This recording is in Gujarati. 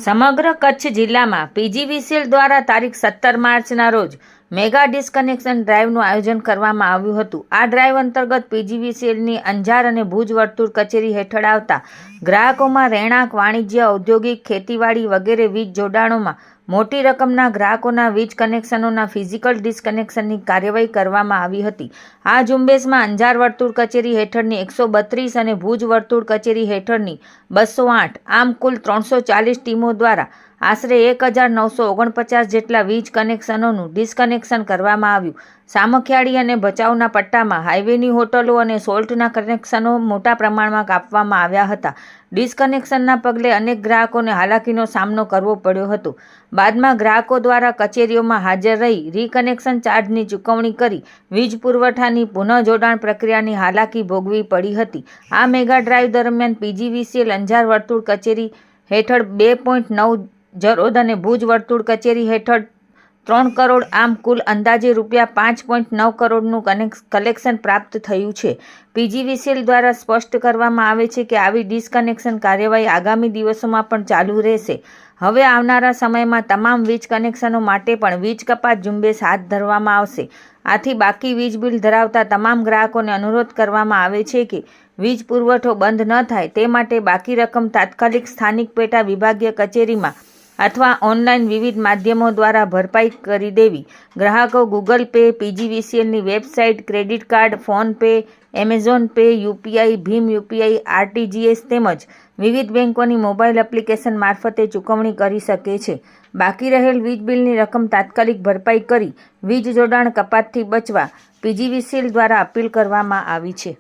સમગ્ર કચ્છ જિલ્લામાં પીજીવીસીએલ દ્વારા તારીખ 17 માર્ચના રોજ મેગા ડિસ્કનેક્શન ડ્રાઈવનું આયોજન કરવામાં આવ્યું હતું। આ ડ્રાઈવ અંતર્ગત પીજીવીસીએલની અંજાર અને ભુજ વર્તુળ કચેરી હેઠળ આવતા ગ્રાહકોમાં રહેણાંક, વાણિજ્ય, ઔદ્યોગિક, ખેતીવાડી વગેરે વીજ જોડાણોમાં મોટી રકમના ગ્રાહકોના વીજ કનેક્શનોના ફિઝિકલ ડિસ્કનેક્શનની કાર્યવાહી કરવામાં આવી હતી। આ ઝુંબેશમાં અંજાર વર્તુળ કચેરી હેઠળની 132 અને ભુજ વર્તુળ કચેરી હેઠળની 208 આમ કુલ 340 ટીમો દ્વારા આશરે 1949 જેટલા વીજ કનેક્શનોનું ડિસ્કનેક્શન કરવામાં આવ્યું। સામખિયાળી અને ભચાઉના પટ્ટામાં હાઈવેની હોટલો અને સોલ્ટના કનેક્શનો મોટા પ્રમાણમાં કાપવામાં આવ્યા હતા। ડિસ્કનેક્શનના પગલે અનેક ગ્રાહકોને હાલાકીનો સામનો કરવો પડ્યો હતો। બાદમાં ગ્રાહકો દ્વારા કચેરીઓમાં હાજર રહી રીકનેક્શન ચાર્જની ચૂકવણી કરી વીજ પુરવઠાની પુનઃ જોડાણ પ્રક્રિયાની હાલાકી ભોગવી પડી હતી। આ મેગા ડ્રાઈવ દરમિયાન પીજીવીસીએલ અંજાર વર્તુળ કચેરી હેઠળ 2.9 જરોદ અને ભુજ વર્તુળ કચેરી હેઠળ 3 કરોડ આમ કુલ અંદાજે રૂપિયા 5.9 કરોડનું કલેક્શન પ્રાપ્ત થયું છે। પીજીવીસીએલ દ્વારા સ્પષ્ટ કરવામાં આવે છે કે આવી ડિસ્કનેક્શન કાર્યવાહી આગામી દિવસોમાં પણ ચાલુ રહેશે। હવે આવનારા સમયમાં તમામ વીજ કનેક્શનો માટે પણ વીજ કપાત ઝુંબેશ હાથ ધરવામાં આવશે। આથી બાકી વીજ બિલ ધરાવતા તમામ ગ્રાહકોને અનુરોધ કરવામાં આવે છે કે વીજ પુરવઠો બંધ ન થાય તે માટે બાકી રકમ તાત્કાલિક સ્થાનિક પેટા વિભાગીય કચેરીમાં અથવા ઓનલાઈન વિવિધ માધ્યમો દ્વારા ભરપાઈ કરી દેવી। ગ્રાહકો ગૂગલ પે, પીજીવીસીએલની website, credit card, PhonePe, Amazon Pay, UPI, ભીમ યુપીઆઈ, આરટીજીએસ તેમજ વિવિધ બેંકોની મોબાઈલ એપ્લિકેશન મારફતે ચૂકવણી કરી શકે છે। બાકી રહેલ વીજ બિલની રકમ તાત્કાલિક ભરપાઈ કરી વીજ જોડાણ કપાતથી બચવા પીજીવીસીએલ દ્વારા અપીલ કરવામાં આવી છે।